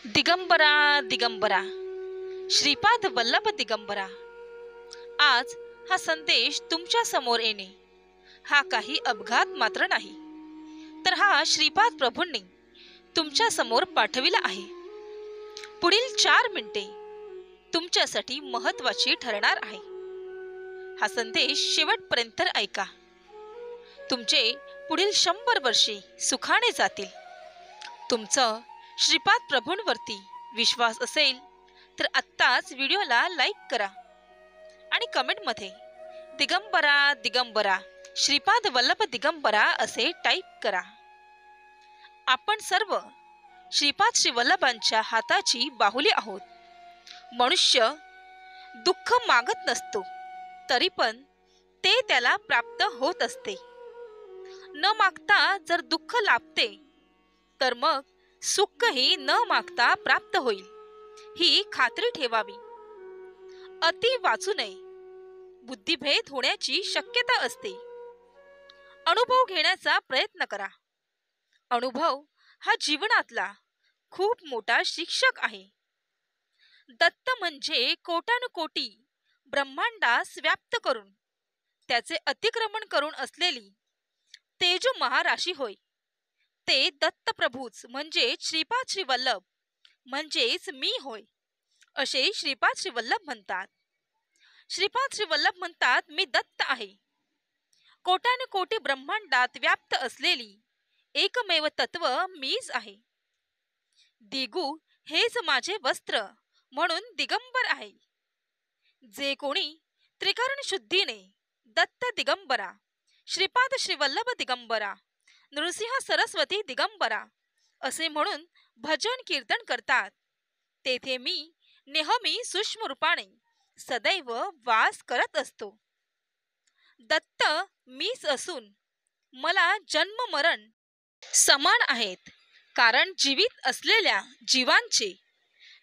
दिगंबरा दिगंबरा श्रीपाद वल्लभ दिगंबरा, आज हा संदेश तुमच्या समोर येणे हा काही अपघात मात्र नाही, तर हा श्रीपाद प्रभूंनी तुमच्या समोर पाठविला आहे. पुढील 4 मिनिटे तुमच्यासाठी महत्त्वाची ठरणार आहे. हा संदेश शेवटपर्यंत ऐका. तुमचे पुढील 100 वर्षे सुखाने जातील. तुमचं श्रीपाद प्रभूंवरती विश्वास असेल तर आत्ताच व्हिडिओला लाईक करा आणि कमेंटमध्ये दिगंबरा दिगंबरा श्रीपाद वल्लभ दिगंबरा असे टाईप करा. आपण सर्व श्रीपाद श्री वल्लभांच्या हाताची बाहुली आहोत. मनुष्य दुःख मागत नसतो, तरी पण ते त्याला प्राप्त होत असते. न मागता जर दुःख लाभते तर मग सुखही न मागता प्राप्त होईल, ही खात्री ठेवावी. अति वाचू नये. बुद्धिभेद होण्याची शक्यता असते. अनुभव घेण्याचा प्रयत्न करा. अनुभव हा जीवनातला खूप मोठा शिक्षक आहे. दत्त म्हणजे कोटानुकोटी ब्रह्मांडास व्याप्त करून त्याचे अतिक्रमण करून असलेली तेजो महाराशी होय. ते दत्तप्रभूच म्हणजे श्रीपाद श्री वल्लभ म्हणजेच मी होय, असे श्रीपाद श्री वल्लभ म्हणतात. श्रीपाद श्री वल्लभ म्हणतात, मी दत्त आहे. कोटानुकोटी ब्रह्मांडात व्याप्त असलेली एकमेव तत्व मीच आहे. दिगू हेच माझे वस्त्र म्हणून दिगंबर आहे. जे कोणी त्रिकरण शुद्धीने दत्त दिगंबरा, श्रीपाद श्री वल्लभ दिगंबरा, नृसिंह सरस्वती दिगंबरा असे म्हणून भजन कीर्तन करतात, तेथे मी नेहमी सूक्ष्म रूपाने सदैव वास करत असतो. दत्त मीच असून मला जन्म मरण समान आहेत. कारण जीवित असलेल्या जीवांचे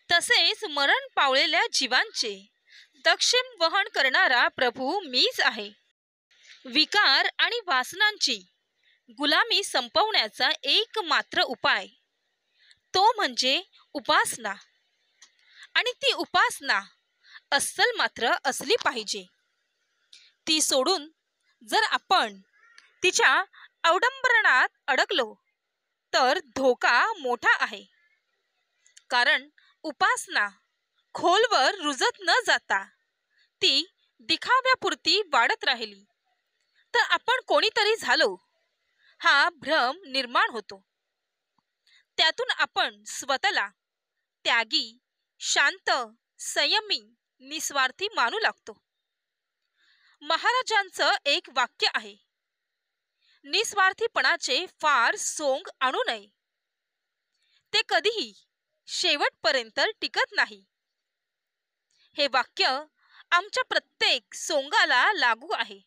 तसेच मरण पावलेल्या जीवांचे दक्षिण वहन करणारा प्रभू मीच आहे. विकार आणि वासनांची गुलामी संपवण्याचा एकमात्र उपाय तो म्हणजे उपासना. आणि ती उपासना अस्सल मात्र असली पाहिजे. ती सोडून जर आपण तिच्या अवडंबरणात अडकलो तर धोका मोठा आहे. कारण उपासना खोलवर रुजत न जाता ती दिखाव्यापुरती वाढत राहिली तर आपण कोणीतरी झालो हा भ्रम निर्माण होतो. त्यातून आपण स्वतःला त्यागी, शांत, संयमी, निस्वार्थी मानू लागतो. महाराजांचं एक वाक्य आहे, निस्वार्थीपणाचे फार सोंग आणू नये. ते कधीही शेवटपर्यंत टिकत नाही. हे वाक्य आमच्या प्रत्येक सोंगाला लागू आहे.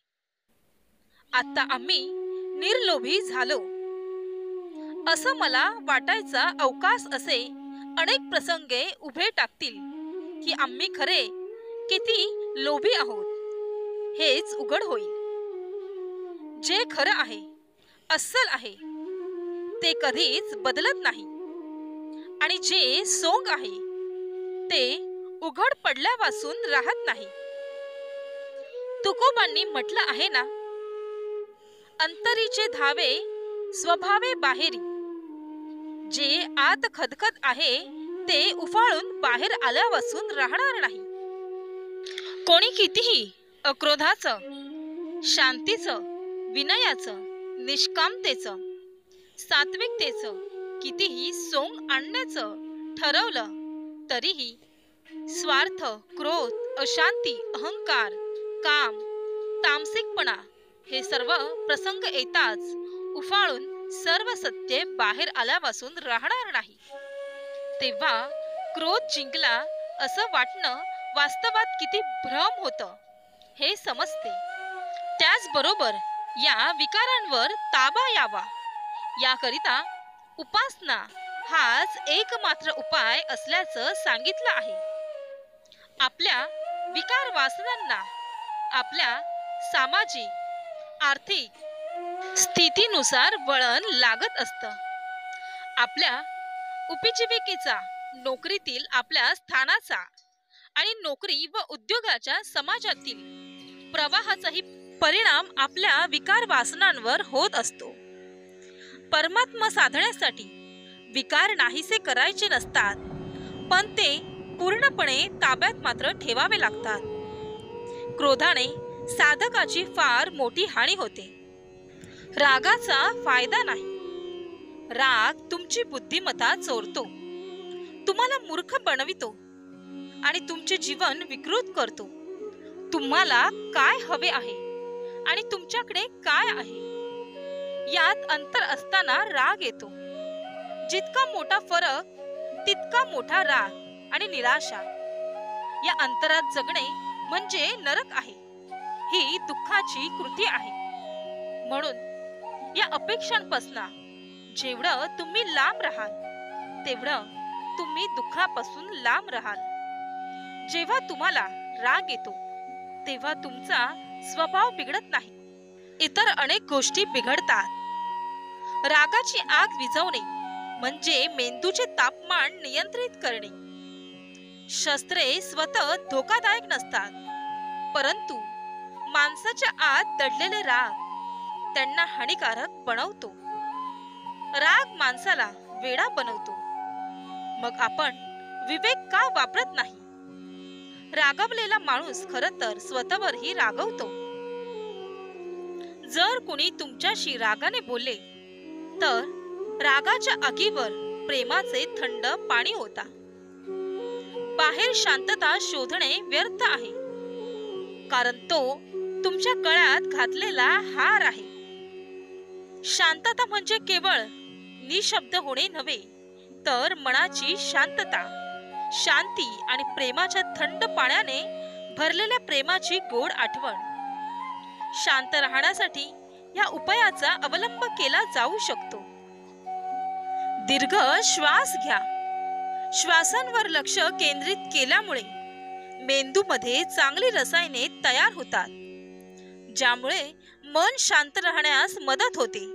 आता आम्ही निर्लोभी झालो असं मला वाटायचा अवकाश असे अनेक प्रसंगे उभे टाकतील की आम्ही खरे किती लोभी आहोत हेच उघड होईल. जे खरं आहे, अस्सल आहे, ते कधीच बदलत नाही. आणि जे सोंग आहे ते उघड पडल्यापासून राहत नाही. तुकोबांनी म्हटलं आहे ना, अंतरीचे धावे स्वभावे बाहेरी. जे आत खदखद आहे ते उफाळून बाहेर आल्यापासून राहणार नाही. कोणी कितीही अक्रोधाचं, शांतीचं, विनयाचं, निष्कामतेचं, सात्विकतेचं कितीही सोंग आणण्याचं ठरवलं तरीही स्वार्थ, क्रोध, अशांती, अहंकार, काम, तामसिकपणा हे सर्व प्रसंग येताच उफाळून सर्व सत्य बाहेर आल्यापासून राहणार नाही. तेव्हा क्रोध जिंकला असं वाटणं वास्तवात किती भ्रम होतं हे समजते. त्याचबरोबर या विकारांवर ताबा यावा याकरिता उपासना हाच एकमात्र उपाय असल्याचं सांगितलं आहे. आपल्या विकार वासनांना आपल्या सामाजिक, आर्थिक स्थितीनुसार वळण लागत असतं. आपल्या उपजीविकेचा नोकरीतील आपल्या स्थानाचा आणि नोकरी व उद्योगाच्या समाजातील प्रवाहाचाही परिणाम आपल्या विकार वासनांवर होत असतो. परमात्मा साधण्यासाठी विकार नाहीसे करायचे नसतात, पण ते पूर्णपणे ताब्यात मात्र ठेवावे लागतात. क्रोधाने साधकाची फार मोठी हानी होते. रागाचा फायदा नाही. राग तुमची बुद्धिमत्ता चोरतो, तुम्हाला मूर्ख बनवितो आणि तुमचे जीवन विकृत करतो. तुम्हाला काय हवे आहे आणि तुमच्याकडे काय आहे यात अंतर असताना राग येतो. जितका मोठा फरक तितका मोठा राग आणि निराशा. या अंतरात जगणे म्हणजे नरक आहे. ही दुःखाची कृती आहे. म्हणून या अपेक्षांपासून जेवढं तुम्ही लांब राहाल तेवढं तुम्ही दुःखापासून लांब राहाल. जेव्हा तुम्हाला राग येतो तेव्हा तुमचा स्वभाव बिघडत नाही, इतर अनेक गोष्टी बिघडतात. रागाची आग विझवणे म्हणजे मेंदूचे तापमान नियंत्रित करणे. शस्त्रे स्वतः धोकादायक नसतात, परंतु माणसाच्या आत दडलेले राग त्यांना हानिकारक बनवतो. राग माणसाला वेडा बनवतो. मग आपण विवेक का वापरत नाही? रागावलेला माणूस खरं तर स्वतःवरही रागवतो. जर कुणी तुमच्याशी रागाने बोलले तर रागाच्या आगीवर प्रेमाचे थंड पाणी होता. बाहेर शांतता शोधणे व्यर्थ आहे, कारण तो तुमच्या गळ्यात घातलेला हार आहे. शांतता म्हणजे केवळ निशब्द होणे नव्हे, तर मनाची शांतता, शांती आणि प्रेमाच्या थंड पाण्याने भरलेल्या प्रेमाची गोड आठवण. शांत राहण्यासाठी या उपायाचा अवलंब केला जाऊ शकतो. दीर्घ श्वास घ्या. श्वासांवर लक्ष केंद्रित केल्यामुळे मेंदूमध्ये चांगली रसायने तयार होतात, ज्यामुळे मन शांत राहण्यास मदत होते.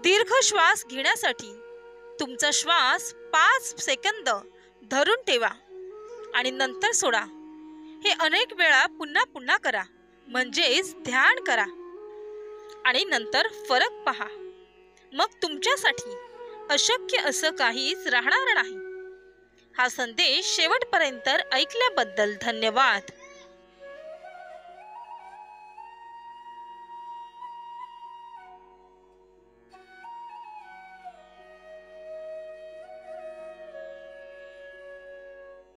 दीर्घ श्वास घेण्यासाठी तुमचा श्वास 5 सेकंद धरून ठेवा आणि नंतर सोडा. हे अनेक वेळा पुन्हा पुन्हा करा, म्हणजेच ध्यान करा आणि नंतर फरक पहा. मग तुमच्यासाठी अशक्य असं काहीच राहणार नाही. हा संदेश शेवटपर्यंत ऐकल्याबद्दल धन्यवाद.